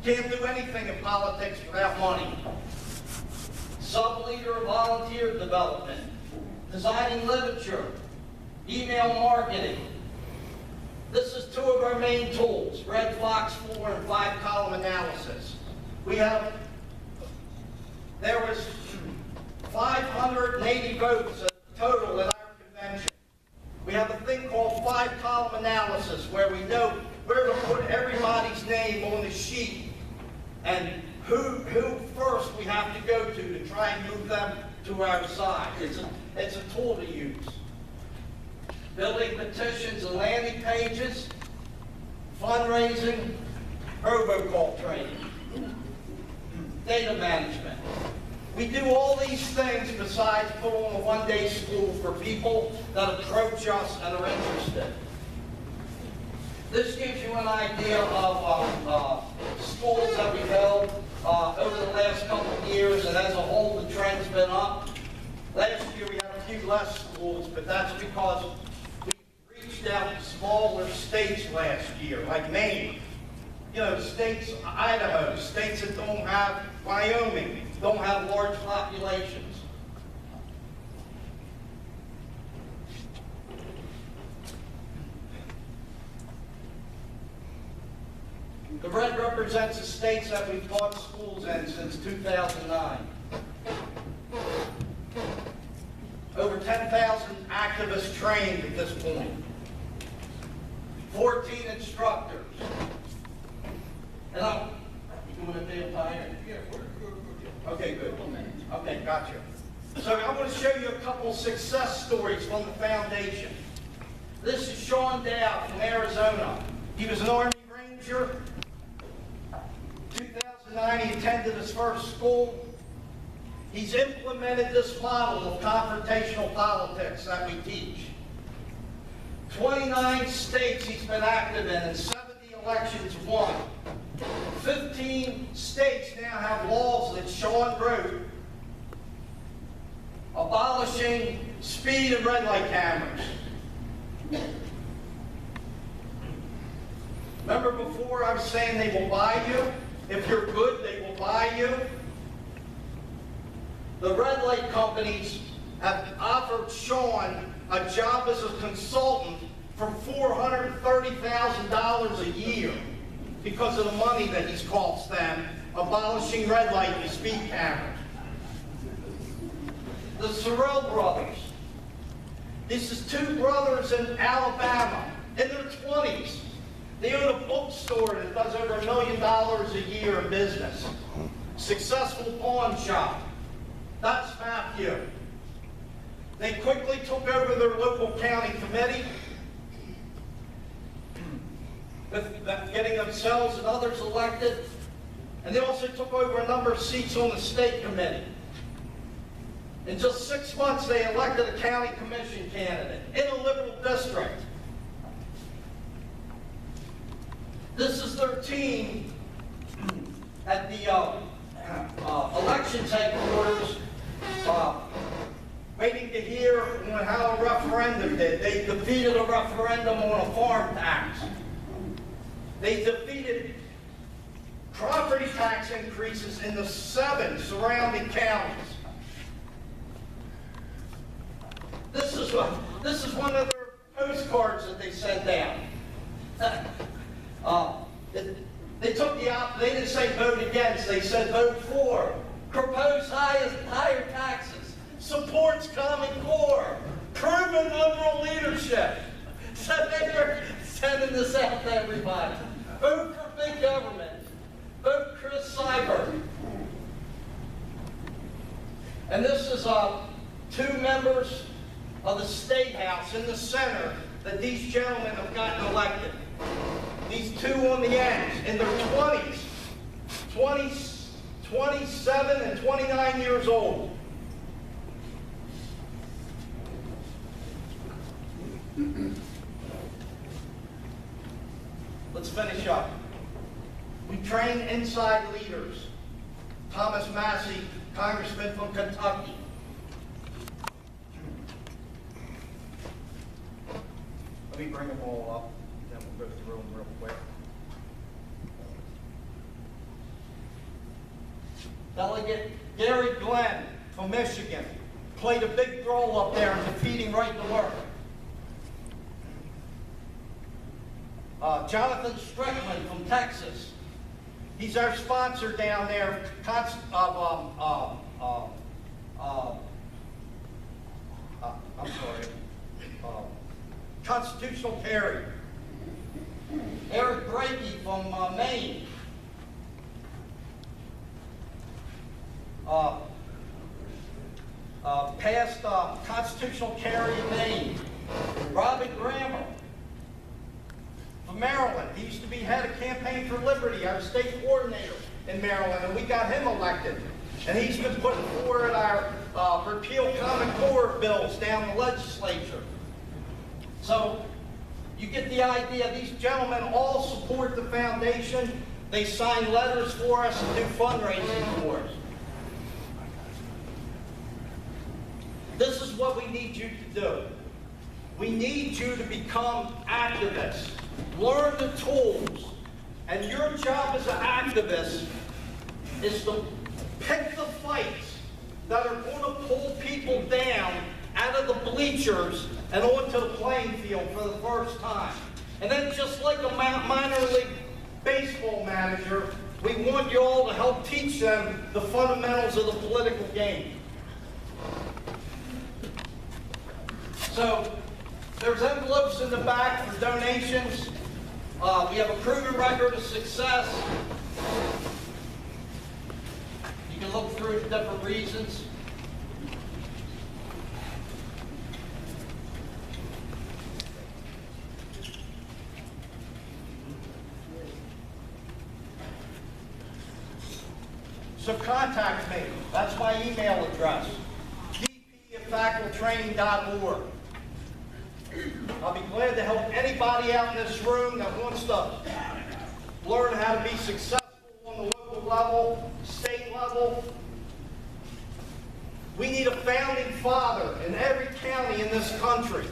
Can't do anything in politics without money. Sub-leader of volunteer development, designing literature, email marketing. This is 2 of our main tools, Red Fox 4 and 5-column analysis. There was 580 votes total in our convention. We have a thing called 5-column analysis where we know where to put everybody's name on the sheet and who first we have to go to try and move them to our side. It's a tool to use. Building petitions and landing pages, fundraising, robocall training, data management. We do all these things besides put on a one-day school for people that approach us and are interested. This gives you an idea of schools that we've held over the last couple of years, and as a whole the trend's been up. Last year we had a few less schools, but that's because we reached out to smaller states last year, like Maine. You know, states, Idaho, states that don't have, Wyoming, don't have large populations. The red represents the states that we've taught schools in since 2009. Over 10,000 activists trained at this point. 14 instructors. And you want to be tired? Yeah, we're okay, good. Okay, gotcha. So I want to show you a couple success stories from the foundation. This is Sean Dowd from Arizona. He was an Army Ranger. 2009, he attended his first school. He's implemented this model of confrontational politics that we teach. 29 states he's been active in and 70 elections won. 15 states now have laws that Sean wrote abolishing speed and red light cameras. Remember before I was saying they will buy you? If you're good, they will buy you. The red light companies have offered Sean a job as a consultant for $430,000 a year because of the money that he's cost them abolishing red light and speed cameras. The Sorrell brothers. This is 2 brothers in Alabama in their 20s. They own a bookstore that does over $1 million a year in business. Successful pawn shop. That's Matthew. They quickly took over their local county committee, with getting themselves and others elected, and they also took over a number of seats on the state committee. In just 6 months, they elected a county commission candidate in a liberal district. This is their team at the elections headquarters, waiting to hear how a referendum did. They defeated a referendum on a farm tax. They defeated property tax increases in the 7 surrounding counties. This is one of their postcards that they sent out. They took they didn't say vote against, they said vote for. Propose higher taxes. Supports Common Core. Proven liberal leadership. So they were sending this out to everybody. Vote for big government. Vote Chris Seibert. And this is 2 members of the State House in the center that these gentlemen have gotten elected. These 2 on the ends, in their 20s, 27 and 29 years old. Let's finish up. We train inside leaders. Thomas Massey, Congressman from Kentucky. Let me bring them all up, then we'll go through them real quick. Delegate Gary Glenn from Michigan played a big role up there in defeating right to work. Jonathan Strickland from Texas. He's our sponsor down there Constitutional Carry. Eric Brakey from Maine. Past Constitutional Carry in Maine. Robin Grammer from Maryland. He used to be head of Campaign for Liberty, our state coordinator in Maryland, and we got him elected. And he's been putting forward our repeal Common Core bills down the legislature. So you get the idea. These gentlemen all support the foundation. They sign letters for us and do fundraising for us. This is what we need you to do. We need you to become activists. Learn the tools. And your job as an activist is to pick the fights that are going to pull people down out of the bleachers and onto the playing field for the first time. And then just like a minor league baseball manager, we want you all to help teach them the fundamentals of the political game. So there's envelopes in the back for donations. We have a proven record of success. You can look through the different reasons. So contact me. That's my email address. dp@facltraining.org. I'll be glad to help anybody out in this room that wants to learn how to be successful on the local level, state level. We need a founding father in every county in this country.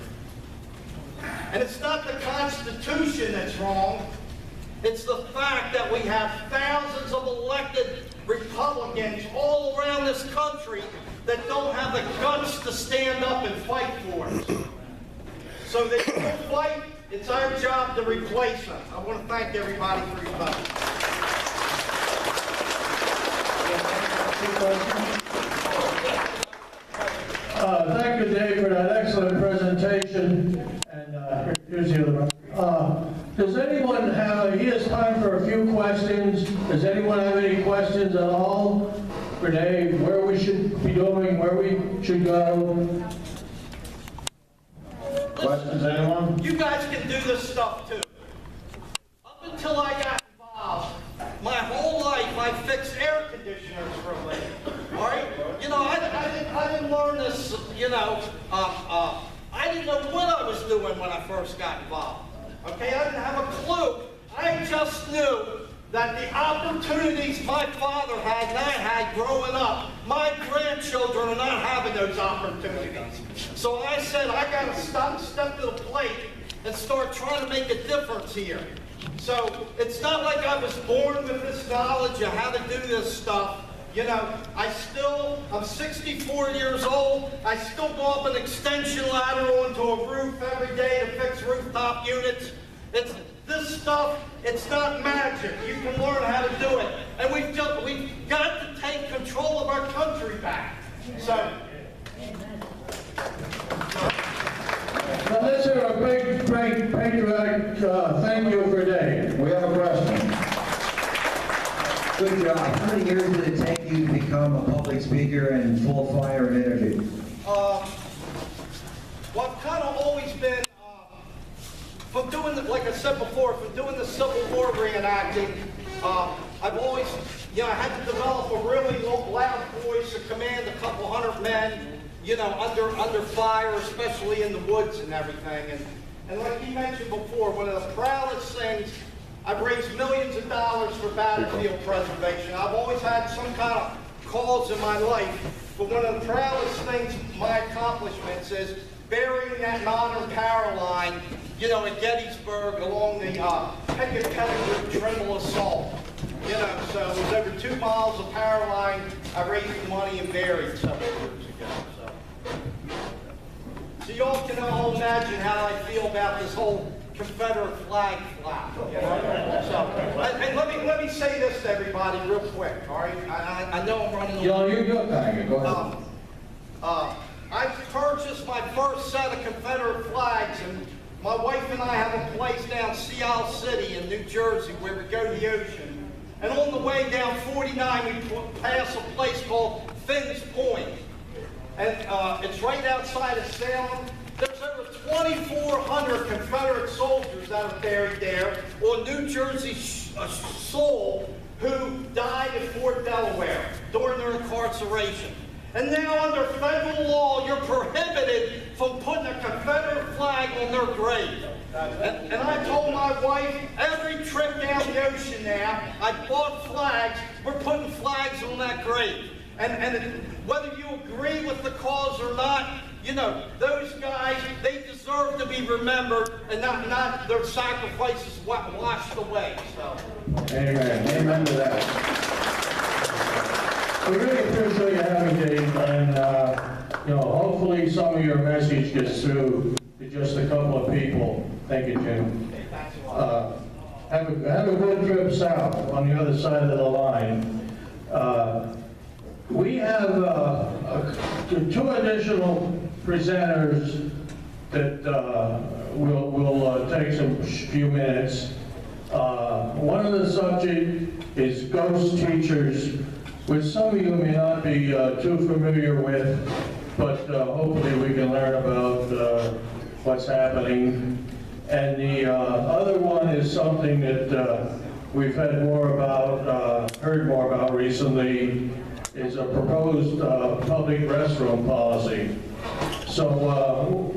And it's not the Constitution that's wrong. It's the fact that we have thousands of elected Republicans all around this country that don't have the guts to stand up and fight for us. So they don't fight. It's our job to replace them. I want to thank everybody for your time. Thank you, Dave, for that excellent presentation. And here's the other one. Does anyone have, he has time for a few questions. Does anyone have any questions at all for Dave? Where we should be going, where we should go? Questions, anyone? You guys can do this stuff too. Up until I got involved, my whole life I fixed air conditioners for a living. All right? You know, I didn't learn this, you know, I didn't know what I was doing when I first got involved. Okay, I didn't have a clue. I just knew that the opportunities my father had and I had growing up, my grandchildren are not having those opportunities. So I said, I got to step to the plate and start trying to make a difference here. So it's not like I was born with this knowledge of how to do this stuff. You know, I'm 64 years old. I still go up an extension ladder onto a roof every day to fix rooftop units. This stuff, it's not magic. You can learn how to do it. And we've got to take control of our country back. So. Now let's hear a big, great patriotic thank you for Dave. We have a question. Good job. How many years did it take you to become a public speaker and full fire of energy? Well, I've kind of always been, from doing, like I said before, from doing the Civil War reenacting, I've always, you know, I had to develop a really loud voice to command a couple hundred men, you know, under fire, especially in the woods and everything. And like he mentioned before, one of the proudest things, I've raised millions of dollars for battlefield preservation. I've always had some kind of cause in my life, but one of the proudest things, my accomplishments, is burying that non-power line, you know, at Gettysburg along the Pickett Pettigrew Trimble Assault. You know, so it was over 2 miles of power line I raised the money and buried several years ago. So y'all can all imagine how I feel about this whole Confederate flag flap. You know? So, and let me say this to everybody real quick. All right, I know I'm running. You're kind. Go ahead. I purchased my first set of Confederate flags, and my wife and I have a place down Sea City in New Jersey where we go to the ocean. And on the way down 49, we pass a place called Finn's Point. And it's right outside of Salem. There's over 2,400 Confederate soldiers that are buried there on New Jersey soil who died at Fort Delaware during their incarceration. And now under federal law, you're prohibited from putting a Confederate flag on their grave. And I told my wife, every trip down the ocean now, I bought flags, we're putting flags on that grave. And whether you agree with the cause or not, you know, those guys, they deserve to be remembered and not their sacrifices washed away. So. Amen. Amen to that. We really appreciate you having Dave, and you know, hopefully some of your message gets through to just a couple of people. Thank you, Jim. Have a good trip south on the other side of the line. We have 2 additional presenters that will take some few minutes. One of the subject is ghost teachers, which some of you may not be too familiar with, but hopefully we can learn about what's happening. And the other one is something that we've heard more about recently, is a proposed public restroom policy. So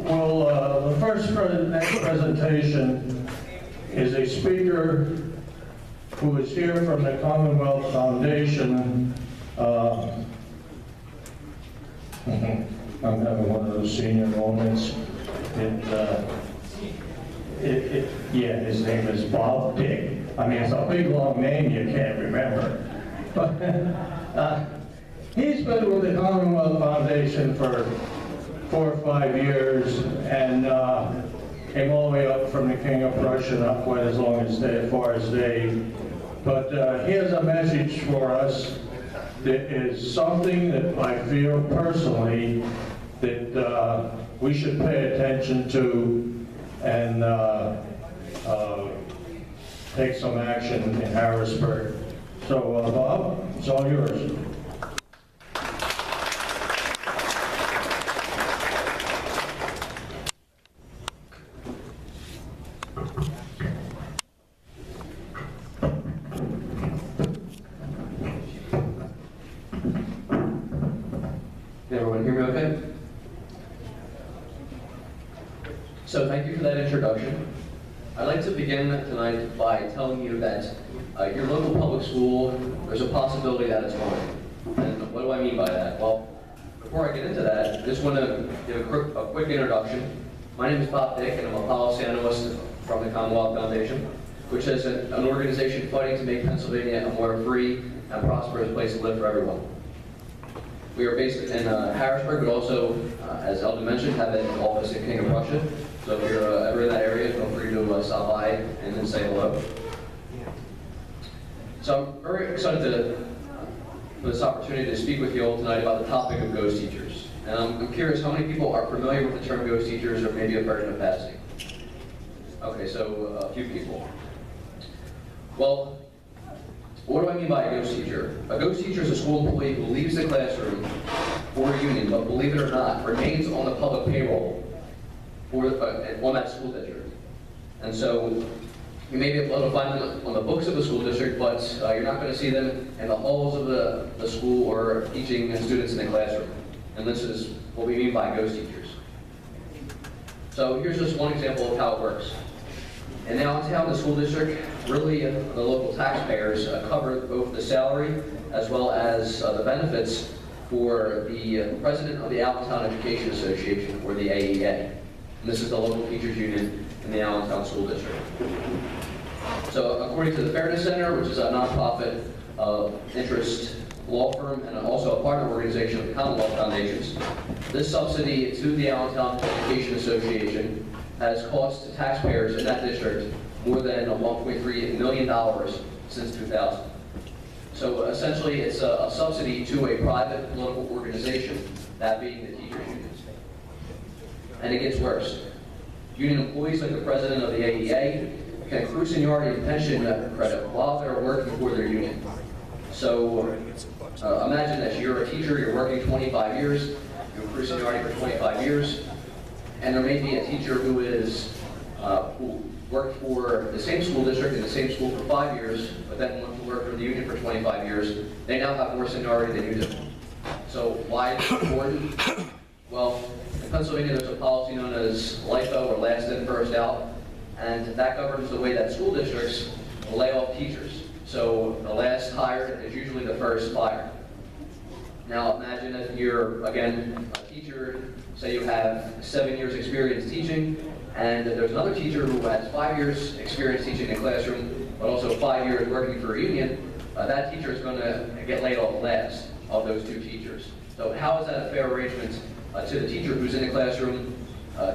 the next presentation is a speaker who is here from the Commonwealth Foundation. I'm having one of those senior moments. Yeah, his name is Bob Dick. I mean, it's a big long name you can't remember. But he's been with the Commonwealth Foundation for 4 or 5 years, and came all the way up from the King of Prussia, not quite as far as Dave. But he has a message for us that is something that I feel personally that we should pay attention to and take some action in Harrisburg. So Bob, it's all yours. Can everyone hear me okay? So thank you for that introduction. I'd like to begin tonight by telling you that your local public school, there's a possibility that it's haunted. And what do I mean by that? Well, before I get into that, I just want to give a quick introduction. My name is Bob Dick, and I'm a policy analyst from the Commonwealth Foundation, which is an organization fighting to make Pennsylvania a more free and prosperous place to live for everyone. We are based in Harrisburg, but also, as Eldon mentioned, have an office in King of Prussia. So if you're ever in that area, feel free to stop by and then say hello. So I'm very excited for this opportunity to speak with you all tonight about the topic of ghost teachers. And I'm curious how many people are familiar with the term ghost teachers, or maybe have heard it in passing. Okay, so a few people. Well, what do I mean by a ghost teacher? A ghost teacher is a school employee who leaves the classroom for a union, but believe it or not, remains on the public payroll for on that school district. And so you may be able to find them on the books of the school district, but you're not going to see them in the halls of the school or teaching students in the classroom. And this is what we mean by ghost teachers. So here's just one example of how it works. And now in town, the school district, really the local taxpayers, cover both the salary as well as the benefits for the president of the Allentown Education Association, or the AEA. And this is the local teachers union in the Allentown School District. So according to the Fairness Center, which is a nonprofit interest law firm and also a partner organization of the Commonwealth Foundations, this subsidy to the Allentown Education Association has cost taxpayers in that district more than $1.3 million since 2000. So essentially, it's a subsidy to a private political organization, that being the teachers' unions. And it gets worse. Union employees, like the president of the AEA, can accrue seniority and pension credit while they're working for their union. So imagine that you're a teacher, you're working 25 years, you accrue seniority for 25 years, and there may be a teacher who worked for the same school district in the same school for 5 years, but then went to work for the union for 25 years. They now have more seniority than you do. So why is it important? Well, in Pennsylvania, there's a policy known as LIFO, or last in, first out, and that governs the way that school districts lay off teachers. So the last hired is usually the first fired. Now imagine if you're, again, a teacher, say you have 7 years experience teaching, and there's another teacher who has 5 years experience teaching in a classroom, but also 5 years working for a union. That teacher is going to get laid off last of those two teachers. So how is that a fair arrangement to the teacher who's in the classroom,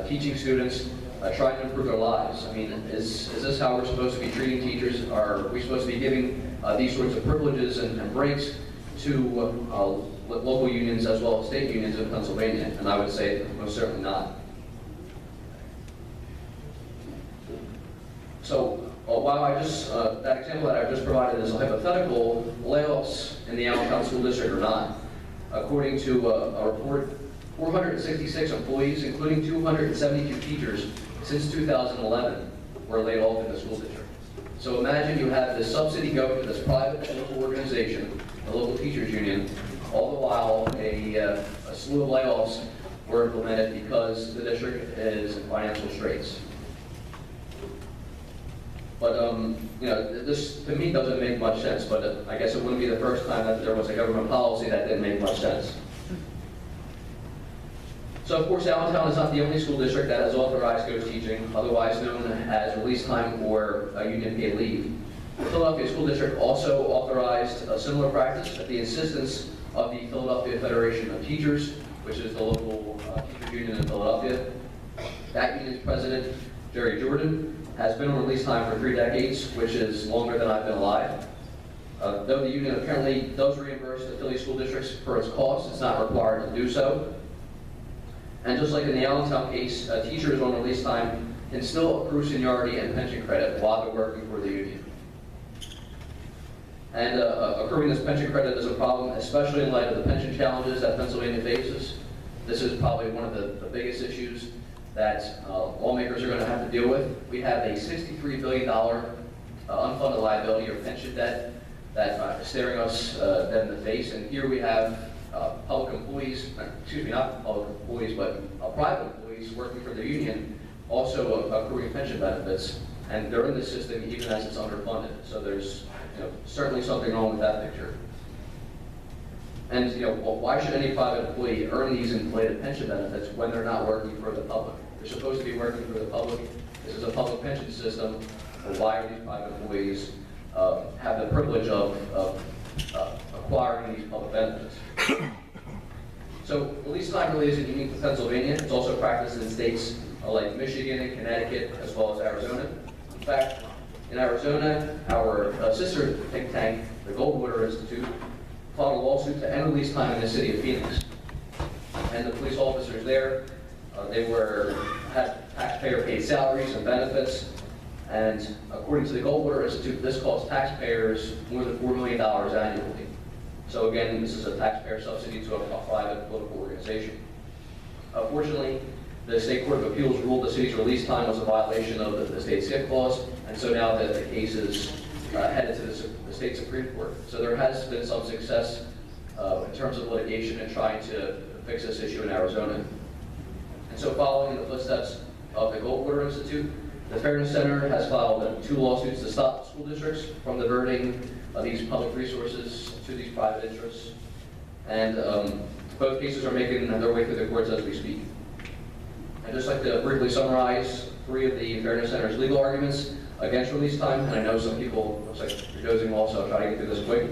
teaching students, trying to improve their lives? I mean, is this how we're supposed to be treating teachers? Are we supposed to be giving these sorts of privileges and breaks to local unions as well as state unions in Pennsylvania? And I would say most certainly not. So while that example that I just provided is a hypothetical, layoffs in the Allentown School District are not. According to a report, 466 employees, including 272 teachers, since 2011 were laid off in the school district. So imagine you have this subsidy going to this private local organization, the local teachers union, all the while a slew of layoffs were implemented because the district is in financial straits. But this to me doesn't make much sense, but I guess it wouldn't be the first time that there was a government policy that didn't make much sense. So of course, Allentown is not the only school district that has authorized ghost teaching, otherwise known as release time or union paid leave. The Philadelphia School District also authorized a similar practice at the insistence of the Philadelphia Federation of Teachers, which is the local teachers union in Philadelphia. That union's president, Jerry Jordan, has been on release time for 3 decades, which is longer than I've been alive. Though the union apparently does reimburse the Philly school districts for its costs, it's not required to do so. And just like in the Allentown case, teachers on release time can still accrue seniority and pension credit while they're working for the union. And accruing this pension credit is a problem, especially in light of the pension challenges that Pennsylvania faces. This is probably one of the biggest issues that lawmakers are going to have to deal with. We have a $63 billion unfunded liability or pension debt that is staring us dead in the face. And here we have public employees, excuse me, not public employees, but private employees working for the union, also accruing pension benefits, and they're in the system even as it's underfunded. So there's certainly something wrong with that picture. And why should any private employee earn these inflated pension benefits when they're not working for the public? They're supposed to be working for the public. This is a public pension system. Why are these private employees have the privilege of acquiring these public benefits? So release time really isn't unique to Pennsylvania. It's also practiced in states like Michigan and Connecticut, as well as Arizona. In fact, in Arizona, our sister think tank, the Goldwater Institute, filed a lawsuit to end release time in the city of Phoenix. And the police officers there, they had taxpayer-paid salaries and benefits. And according to the Goldwater Institute, this costs taxpayers more than $4 million annually. So again, this is a taxpayer subsidy to a private political organization. Fortunately, the State Court of Appeals ruled the city's release time was a violation of the state skip clause, and so now the case is headed to the state Supreme Court. So there has been some success in terms of litigation and trying to fix this issue in Arizona. And so following in the footsteps of the Goldwater Institute, the Fairness Center has filed 2 lawsuits to stop school districts from diverting these public resources to these private interests. And both cases are making their way through the courts as we speak. I'd just like to briefly summarize 3 of the Fairness Center's legal arguments. against release time, and I know some people, looks like you're dozing off, so I'll try to get through this quick.